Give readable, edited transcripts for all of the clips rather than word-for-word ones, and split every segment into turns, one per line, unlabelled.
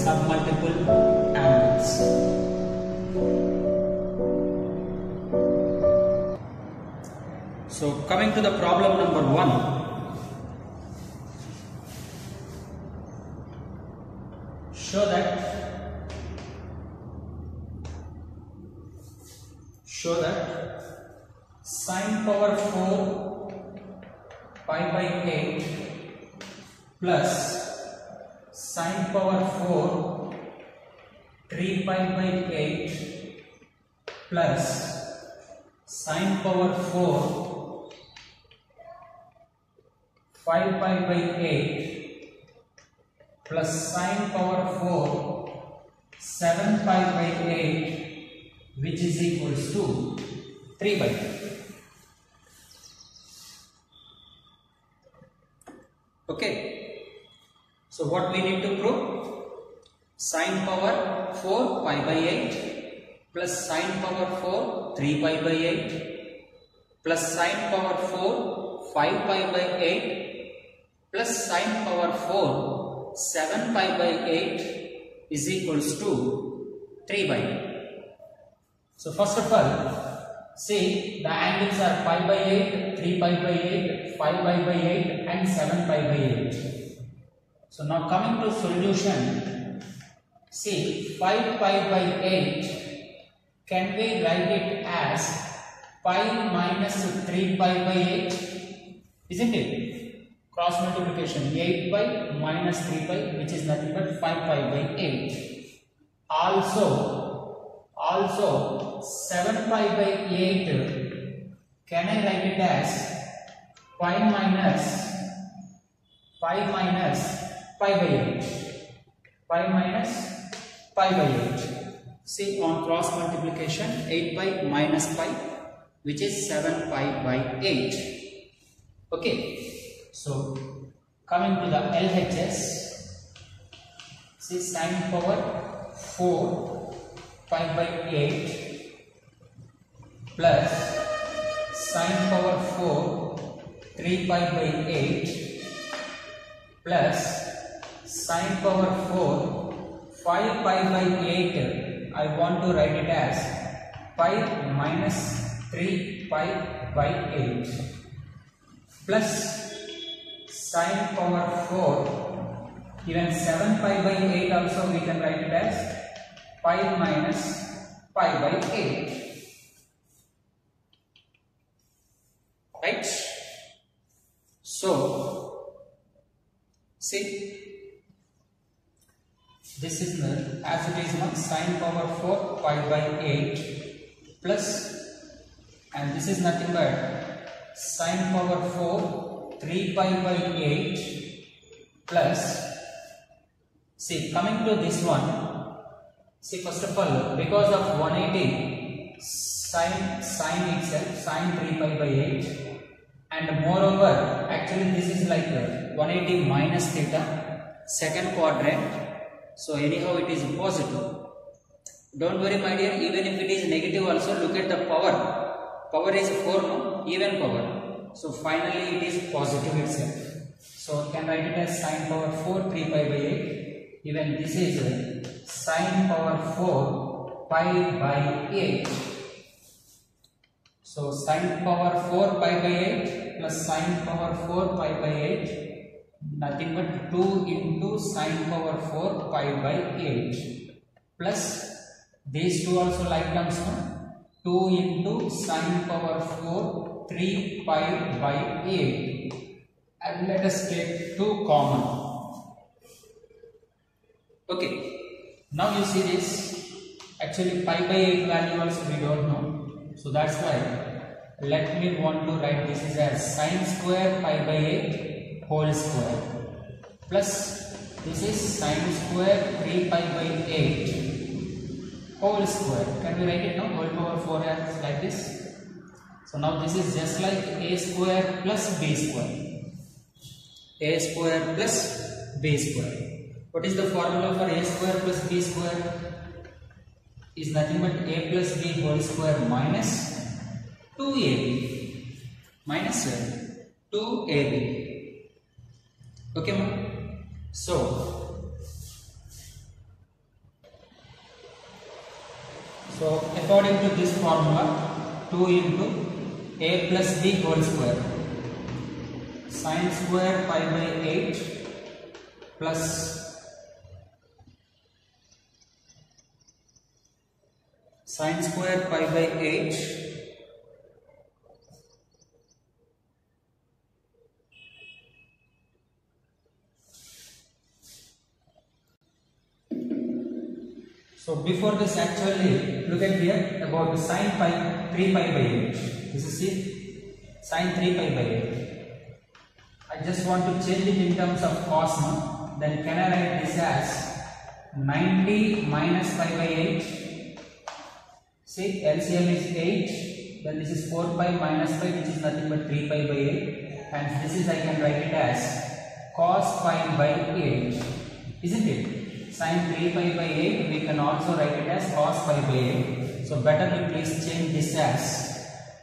submultiple angles. So coming to the problem number 1. Show that sine power 4 pi by 8 plus sine power 4 3 pi by 8 plus sine power 4 5 pi by 8 plus sine power 4 7 pi by 8, which is equals to 3 by 8. Okay. So what we need to prove? Sine power 4 pi by 8 plus sine power 4 3 pi by 8 plus sine power 4 5 pi by 8 plus sine power 4 7 pi by 8 is equals to 3 by 8. So first of all, see the angles are pi by 8, 3 pi by 8, 5 pi by 8 and 7 pi by 8. So now coming to solution, see 5 pi by 8, can we write it as pi minus 3 pi by 8? Isn't it? Cross multiplication, 8 pi minus 3 pi, which is nothing but 5 pi by 8. Also 7 pi by 8, can I write it as pi minus pi by 8? Pi minus pi by 8. See on cross multiplication, 8 pi minus pi, which is 7 pi by 8. Okay. So coming to the LHS, see sine power 4 pi by 8 plus sine power 4 3 pi by 8 plus sine power 4 5 pi by 8. I want to write it as pi minus 3 pi by 8 plus sine power 4, even 7 pi by 8 also we can write it as pi minus pi by 8. Right? So, see, this is the, as it is now, sine power 4 pi by 8 plus, and this is nothing but sine power 4 3 pi by 8 plus, see coming to this one, see first of all, because of 180 sine itself, sine 3 pi by 8, and moreover actually this is like 180 minus theta, second quadrant, so anyhow it is positive. Don't worry my dear, even if it is negative also, look at the power is 4, no? Even power. So finally it is positive itself. So can write it as sine power 4 3 pi by 8. Even this is sine power 4 pi by 8. So sine power 4 pi by 8 plus sine power 4 pi by 8, nothing but 2 into sine power 4 pi by 8 plus these two also like terms, no? 2 into sine power 4 3 pi by 8, and let us take 2 common. Okay, now you see this, actually pi by 8 value also we don't know, so that's why let me want to write this is as sine square pi by 8 whole square plus this is sine square 3 pi by 8 whole square. Can we write it now? Whole power 4 as like this. So now this is just like a square plus b square. A square plus b square. What is the formula for a square plus b square? Is nothing but a plus b whole square minus 2ab minus 2ab. Okay, ma? So So according to this formula, 2 into a plus b whole square sin square pi by 8 plus sin square pi by 8 So before this, actually look at here about the sin pi 3 pi by 8. This is it, sin 3 pi by 8. I just want to change it in terms of cos now. Then can I write this as 90 minus pi by 8? See, LCM is 8. Then this is 4 pi minus pi, which is nothing but 3 pi by 8. And this is, I can write it as cos pi by 8. Isn't it? Sin 3 pi by 8, we can also write it as cos pi by 8. So better we please change this as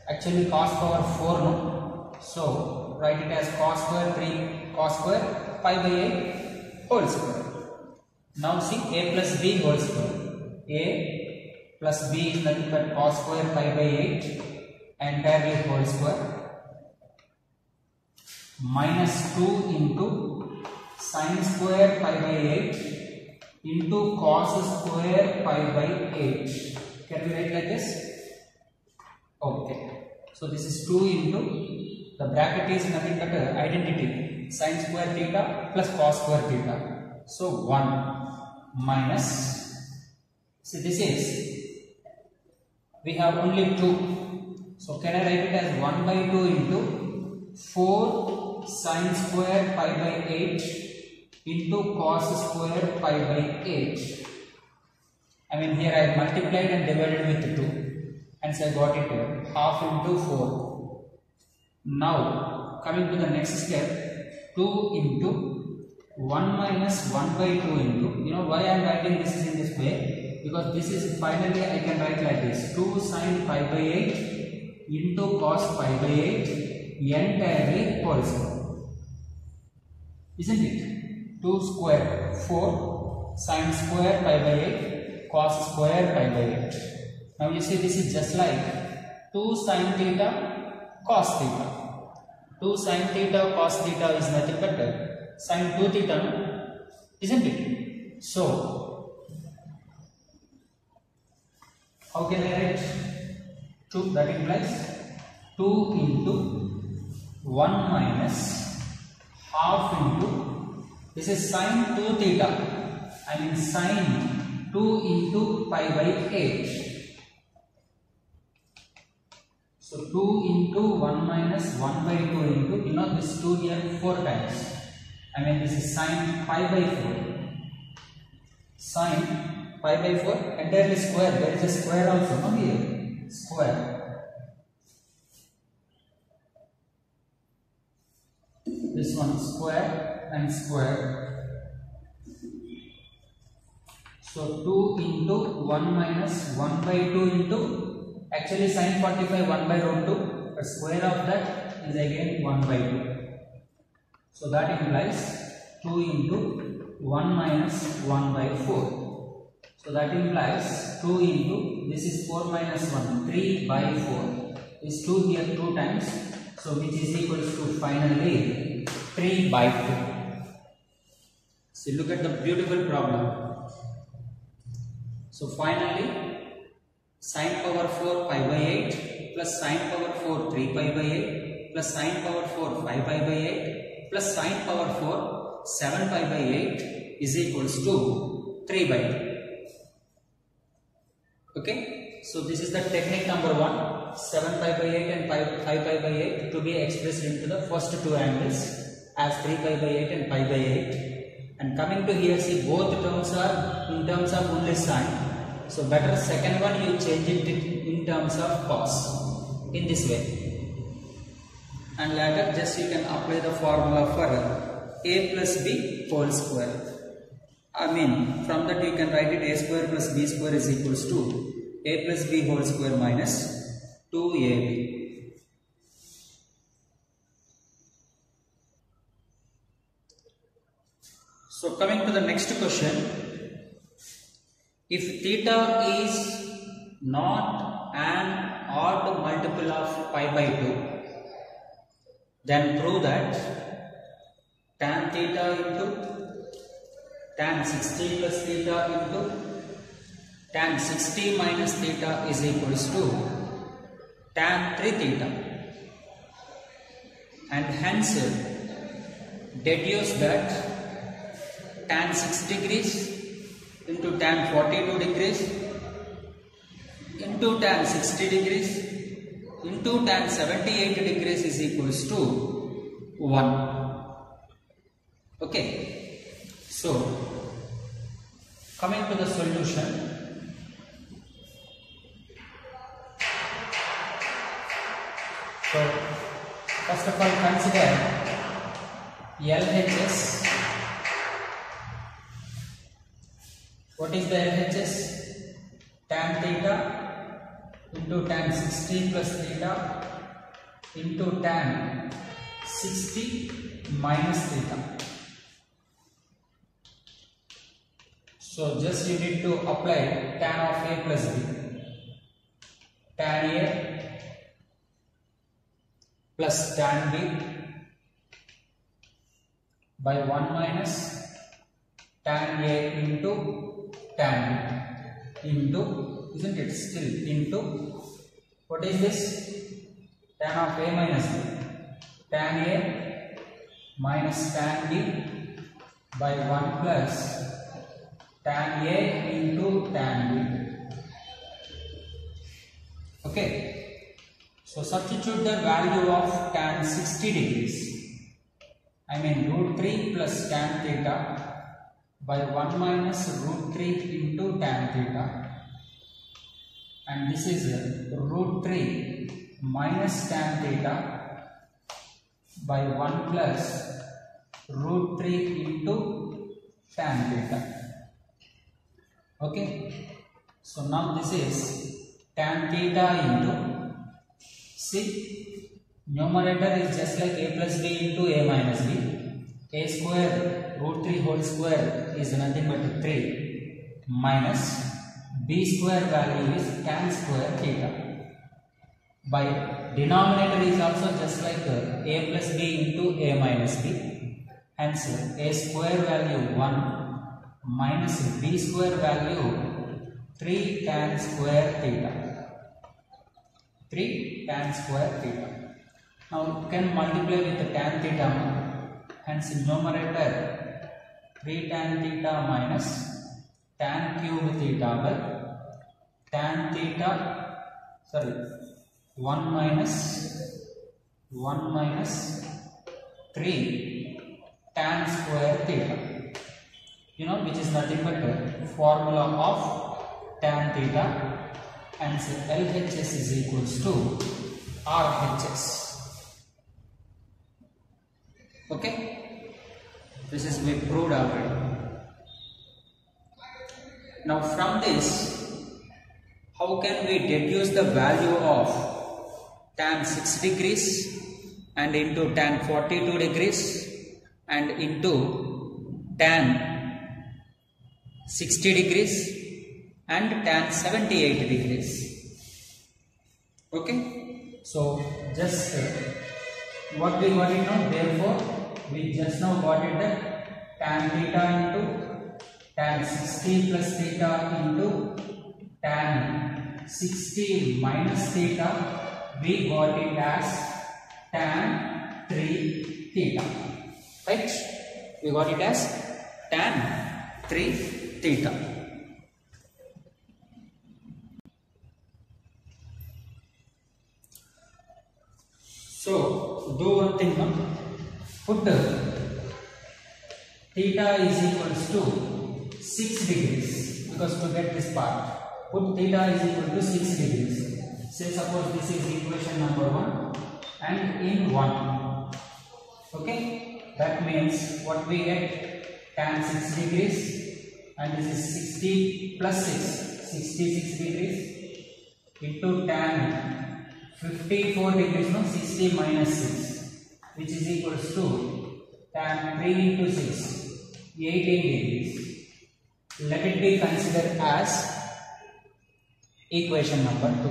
actually cos power 4 no. So write it as cos square pi by 8 whole square. Now see, a plus b whole square. A plus b is nothing but cos square pi by 8 entirely whole square minus 2 into sin square pi by 8 into cos square pi by 8. Can we write like this? Okay. So this is 2 into, the bracket is nothing but identity, sin square theta plus cos square theta. So 1 minus, see this is, we have only 2. So can I write it as 1 by 2 into 4 sin square pi by 8 into cos square pi by 8. I mean here I have multiplied and divided with 2, and so I got it here, half into 4. Now coming to the next step, 2 into 1 minus 1 by 2 into, you know why I am writing this in this way? Because this is finally I can write like this, 2 sin pi by 8 into cos pi by 8 entirely whole square. Isn't it? 2 square 4 sin square pi by 8 cos square pi by 8. Now you see this is just like 2 sin theta cos theta. 2 sin theta cos theta is nothing but sin 2 theta, no? Isn't it? So how can I write 2? That implies 2 into 1 minus half into, this is sin 2 theta, I mean sin 2 into pi by 8. So 2 into 1 minus 1 by 2 into, you know this 2 here 4 times. I mean this is sin pi by 4. Sin pi by 4 entirely square. There is a square also, no here. Square. This one square and square. So 2 into 1 minus 1 by 2 into, actually sin 45 1 by root 2, but square of that is again 1 by 2. So that implies 2 into 1 minus 1 by 4. So that implies 2 into, this is 4 minus 1, 3 by 4. Is 2 here 2 times. So which is equals to finally 3 by 2. See, look at the beautiful problem. So finally sin power 4 pi by 8 plus sin power 4 3 pi by 8 plus sin power 4 5 pi by 8 plus sin power 4 7 pi by 8 is equals to 3 by 2. Okay, so this is the technique number 1, 7 pi by 8 and 5 pi by 8 to be expressed into the first two angles as 3 pi by 8 and pi by 8. And coming to here, see both terms are in terms of only sine. So better second one you change it in terms of cos in this way. And later just you can apply the formula for a plus b whole square. I mean from that you can write it a square plus b square is equals to a plus b whole square minus 2ab. So coming to the next question, if theta is not an odd multiple of pi by 2, then prove that tan theta into tan 60 plus theta into tan 60 minus theta is equals to tan 3 theta, and hence deduce that tan 6 degrees into tan 42 degrees into tan 60 degrees into tan 78 degrees is equals to 1. Okay, so coming to the solution, so first of all consider LHS. What is the LHS? Tan theta into tan 60 plus theta into tan 60 minus theta. So just you need to apply tan of A plus B. Tan A plus tan B by 1 minus tan A into tan B into, isn't it, still into, what is this? Tan of A minus B. Tan A minus tan B by 1 plus tan A into tan B. Okay, so substitute the value of tan 60 degrees, I mean root 3 plus tan theta by 1 minus root 3 into tan theta, and this is root 3 minus tan theta by 1 plus root 3 into tan theta. Okay, so now this is tan theta into, see, numerator is just like a plus b into a minus b. A square root 3 whole square is nothing but 3 minus b square value is tan square theta. By denominator is also just like a plus b into a minus b. Hence a square value 1 minus b square value 3 tan square theta. 3 tan square theta. Now you can multiply with the tan theta. Hence numerator 3 tan theta minus tan cube theta by tan theta, sorry, 1 minus 3 tan square theta, you know, which is nothing but a formula of tan theta, and so LHS is equals to RHS. Okay, this is we proved already. Now from this, how can we deduce the value of tan 6 degrees and into tan 42 degrees and into tan 60 degrees and tan 78 degrees. Okay, so just what we got it now, therefore we just now got it that tan theta into tan 60 plus theta into tan 60 minus theta, we got it as tan 3 theta, right? We got it as tan 3 theta. So do one thing now. Put theta is equals to 6 degrees, because to get this part, put theta is equal to 6 degrees. Say suppose this is equation number 1 and in 1. Okay, that means what we get, tan 6 degrees, and this is 60 plus 6, 66 degrees into tan 54 degrees, no, 60 minus 6, which is equals to tan 3 into 6, 18 degrees. Let it be considered as equation number 2.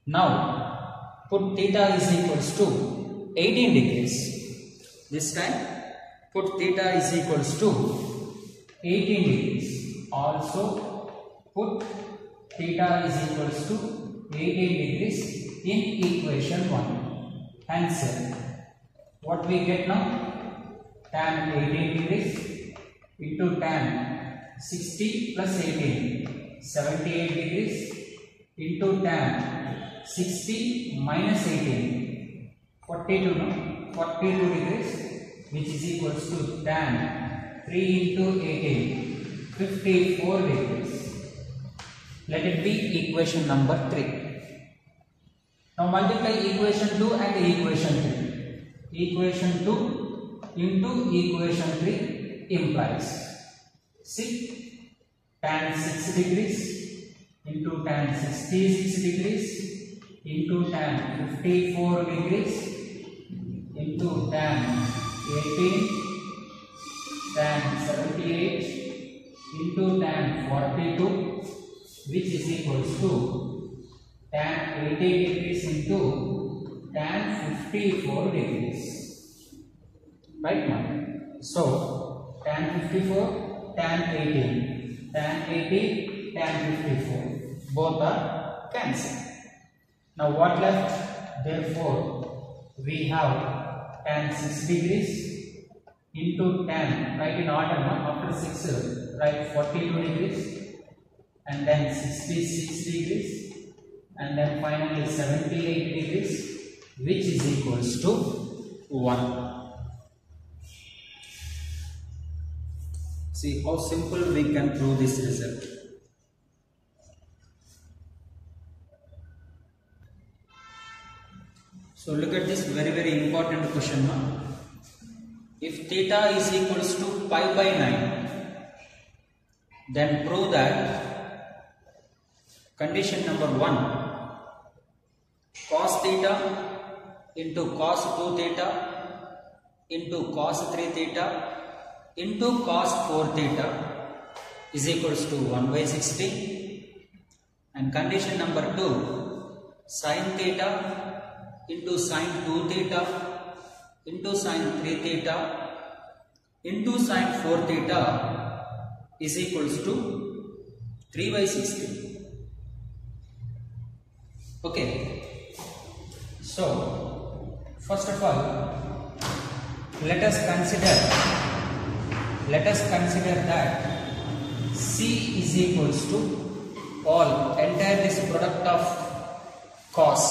Now put theta is equals to 18 degrees. This time put theta is equals to 18 degrees. Also put theta is equals to 18 degrees in equation 1. Hence what we get now? Tan 18 degrees into tan 60 plus 18, 78 degrees into tan 60 minus 18, 42 no? 42 degrees, which is equals to tan 3 into 18, 54 degrees. Let it be equation number 3. Now multiply equation 2 and equation 3. Equation 2 into equation 3 implies, see, tan 6 degrees into tan 66 degrees into tan 54 degrees into tan 18, tan 78 into tan 42, which is equals to tan 18 degrees into tan 54 degrees. Right now, so tan 54, tan 18, tan 18, tan 54, both are cancelled. Now what left? Therefore, we have tan 6 degrees into tan, right in order, after 6, write 42 degrees, and then 66 degrees, and then finally 78 degrees, which is equals to 1. See how simple we can prove this result. So look at this very important question now. If theta is equals to pi by 9, then prove that condition number 1, cos theta into cos 2 theta into cos 3 theta into cos 4 theta is equals to 1 by 60, and condition number 2, sin theta into sin 2 theta into sin 3 theta into sin 4 theta is equals to 3 by 60. Okay, so first of all, let us consider that C is equals to all entire this product of cos.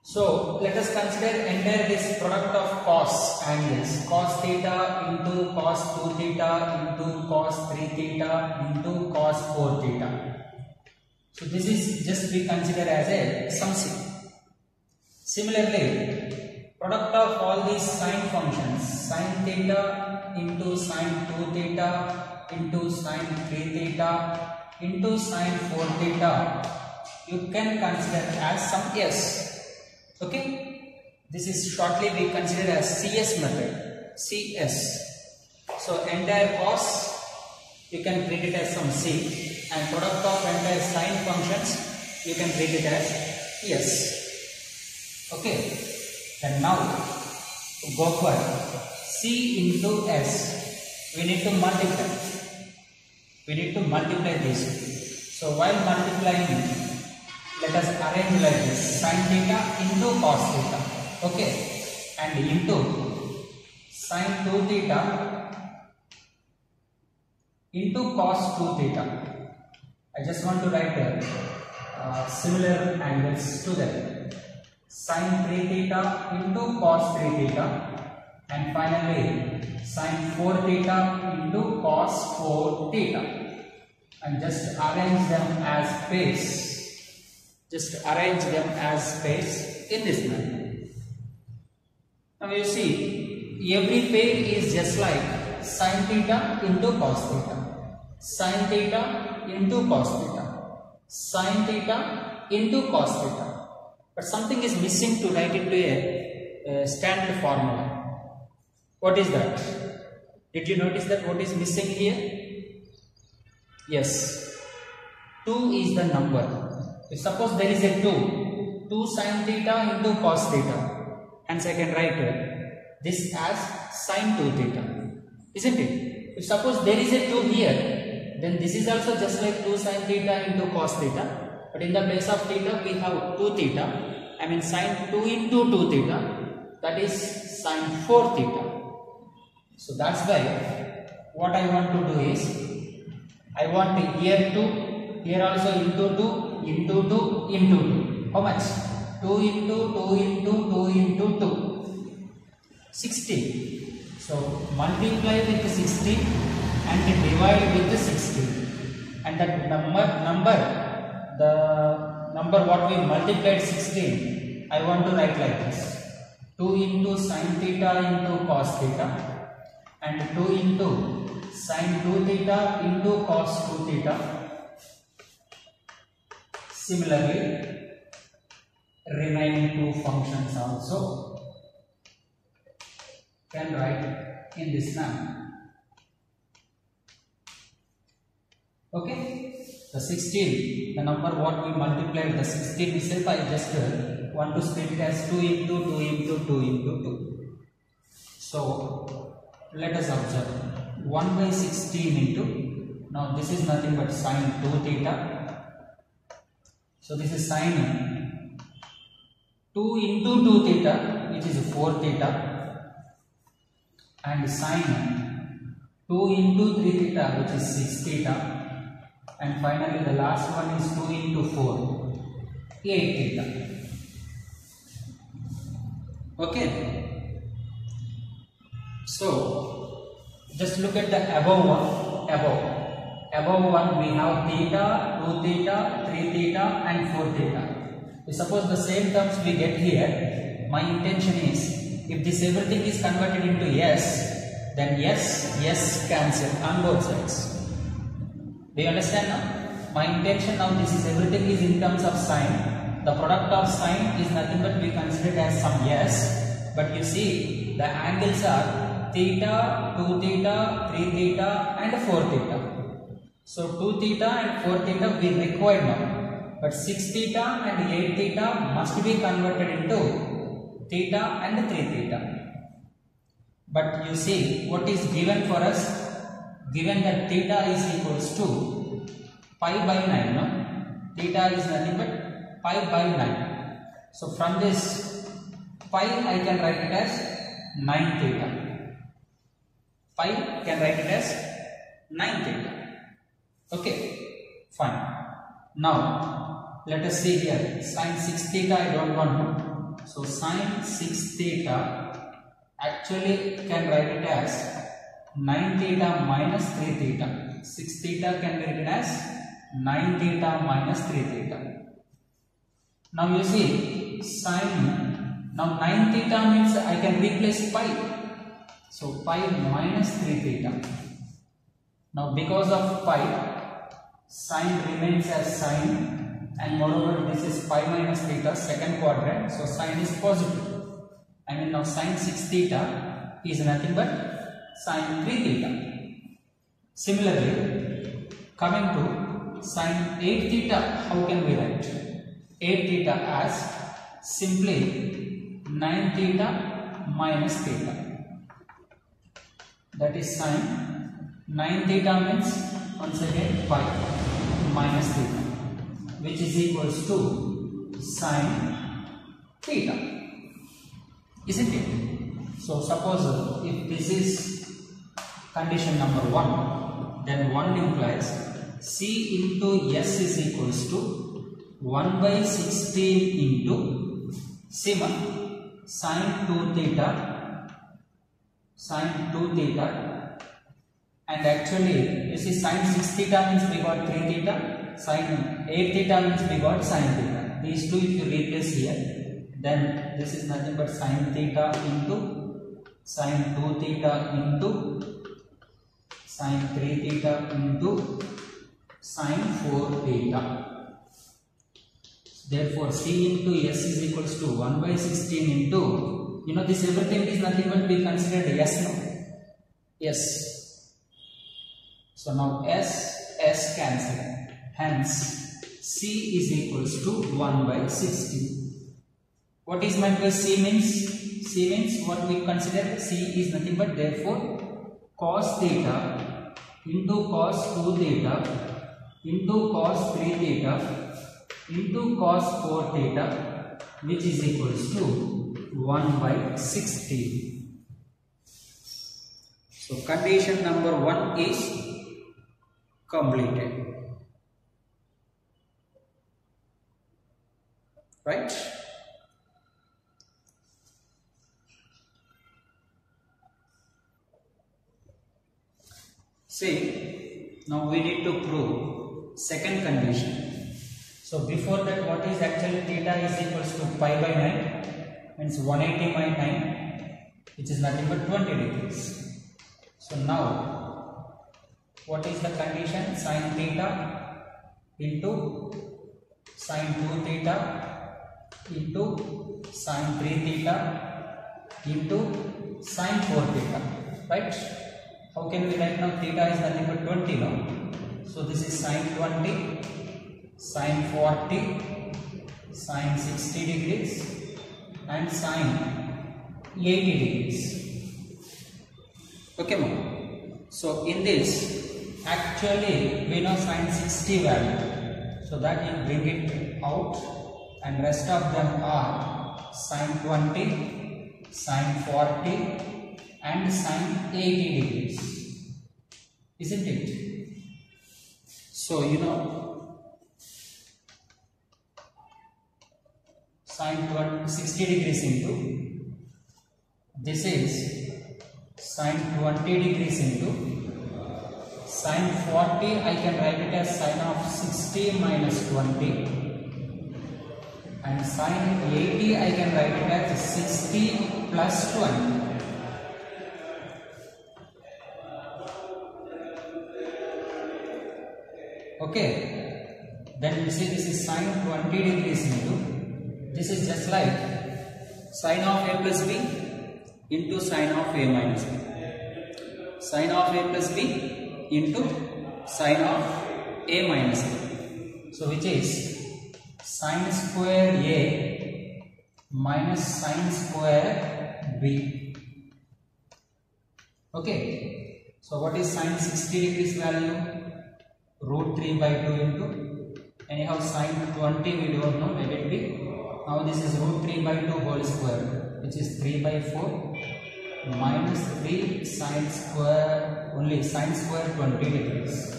So let us consider entire this product of cos angles, cos theta into cos 2 theta into cos 3 theta into cos 4 theta. So this is just we consider as a sum C. Similarly, product of all these sine functions, sin theta into sin 2 theta into sin 3 theta into sin 4 theta, you can consider as sum S. Okay, this is shortly we consider as CS method, CS. So entire cos you can treat it as some C, and product of entire sine functions you can treat it as S. Okay, and now to go for C into S, we need to multiply. We need to multiply these. So while multiplying, let us arrange like this: sin theta into cos theta. Okay, and into sin 2 theta into cos 2 theta. I just want to write similar angles to that. Sin 3 theta into cos 3 theta, and finally sin 4 theta into cos 4 theta, and just arrange them as space. Just arrange them as space in this manner. Now you see, every pair is just like sin theta into cos theta, sin theta into cos theta, sin theta into cos theta. But something is missing to write into a standard formula. What is that? Did you notice that what is missing here? Yes, 2 is the number. If suppose there is a 2 sin theta into cos theta, hence I can write this as sin 2 theta, isn't it? If suppose there is a 2 here, then this is also just like 2 sin theta into cos theta, but in the place of theta we have 2 theta, I mean sin 2 into 2 theta, that is sin 4 theta. So that's why what I want to do is, I want here 2, here also into 2, into 2, into 2. How much? 2 into 2 into 2 into 2. 16. So multiply with 16 and divide with 16. And that the number what we multiplied 16, I want to write like this. 2 into sin theta into cos theta and 2 into sin 2 theta into cos 2 theta. Similarly, remaining two functions also can write in this manner. Okay, the 16, the number what we multiplied, the 16 itself, I just want to split it as 2 into 2 into 2 into 2. So let us observe 1 by 16 into, now this is nothing but sin 2 theta. So this is sin 2 into 2 theta, which is 4 theta, and sin 2 into 3 theta, which is 6 theta, and finally the last one is 2 into 4, 8 theta. Okay. So just look at the above one. Above one we have theta, 2 theta, 3 theta and 4 theta. Suppose the same terms we get here, my intention is, if this everything is converted into S, then yes cancel on both sides. Do you understand now? My intention now, this is everything is in terms of sign. The product of sign is nothing but we consider it as some yes. But you see, the angles are theta, 2 theta, 3 theta and 4 theta. So 2 theta and 4 theta we require now. But 6 theta and 8 theta must be converted into theta and 3 theta. But you see, what is given for us? Given that theta is equals to pi by 9, no? Theta is nothing but pi by 9. So from this pi I can write it as 9 theta. Pi can write it as 9 theta. Okay, fine. Now let us see here, sin 6 theta I don't want to. So sin 6 theta actually can write it as 9 theta minus 3 theta. 6 theta can be written as 9 theta minus 3 theta. Now you see, sin, now 9 theta means I can replace pi. So pi minus 3 theta. Now because of pi, sin remains as sin, and moreover this is pi minus theta, second quadrant, so sin is positive. I mean now sin 6 theta is nothing but sin 3 theta. Similarly, coming to sin 8 theta, how can we write? 8 theta as simply 9 theta minus theta. That is sin 9 theta means once again pi minus theta, which is equals to sin theta, isn't it? So suppose if this is condition number 1, then 1 implies C into S is equals to 1 by 16 into sigma sin 2 theta, and actually you see sin 6 theta means we got 3 theta, sin 8 theta means we got sin theta. These two if you replace here, then this is nothing but sin theta into sin 2 theta into sin 3 theta into sin 4 theta. Therefore C into S is equals to 1 by 16 into, you know, this everything is nothing but we considered S now. Yes. So now S S cancel. Hence, C is equals to 1 by 60. What is meant by C means? C means what we consider C is nothing but therefore cos theta into cos 2 theta into cos 3 theta into cos 4 theta, which is equals to 1 by 60. So condition number 1 is completed. Right? See, now we need to prove second condition. So before that, what is actually theta is equals to pi by 9, means 180 by 9, which is nothing but 20 degrees. So now, what is the condition? Sin theta into sin 2 theta into sin 3 theta into sin 4 theta, right? How can we write now? Theta is nothing but 20 now. So this is sin 20, sin 40, sin 60 degrees and sin 80 degrees. Okay, ma'am. So in this, actually we know sin 60 value. So that you bring it out, and rest of them are sin 20, sin 40 and sin 80 degrees. Isn't it? So you know sin 60 degrees into this is sin 20 degrees into sin 40, I can write it as sin of 60 minus 20, and sin 80 I can write it as 60 plus 20. Okay, then you see this is sin 20 degrees into, this is just like sin of A plus B into sin of A minus B, sin of A plus B into sin of A minus B. So which is sin square A minus sin square B. Okay, so what is sin 60 degrees value? Root 3 by 2 into, anyhow sin 20 we don't know, let it be. Now this is root 3 by 2 whole square, which is 3 by 4 minus 3 sin square, only sin square 20 degrees.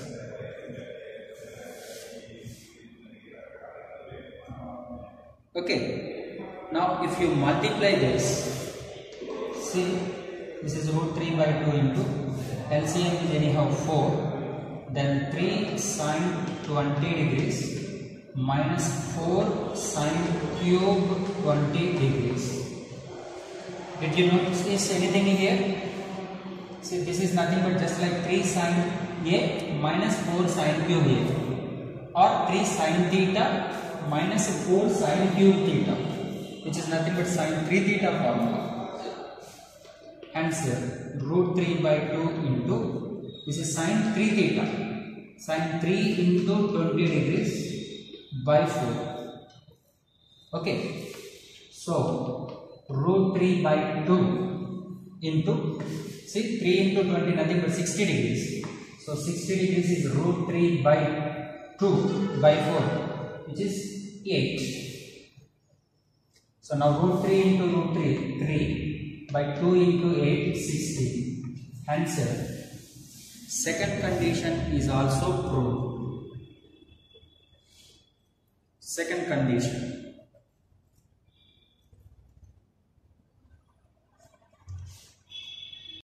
Okay, now if you multiply this, see this is root 3 by 2 into, LCM is anyhow 4, then 3 sin 20 degrees minus 4 sin cube 20 degrees. Did you notice anything here? See, this is nothing but just like 3 sin A minus 4 sin cube A, or 3 sin theta minus 4 sin cube theta, which is nothing but sin 3 theta formula. Hence root 3 by 2 into, this is sin 3 theta, sin 3 into 20 degrees by 4. Okay, so root 3 by 2 into, see 3 into 20 nothing but 60 degrees. So 60 degrees is root 3 by 2 by 4, which is 8. So now root 3 into root 3, 3 by 2 into 8, 60. Hence, second condition is also proved. Second condition.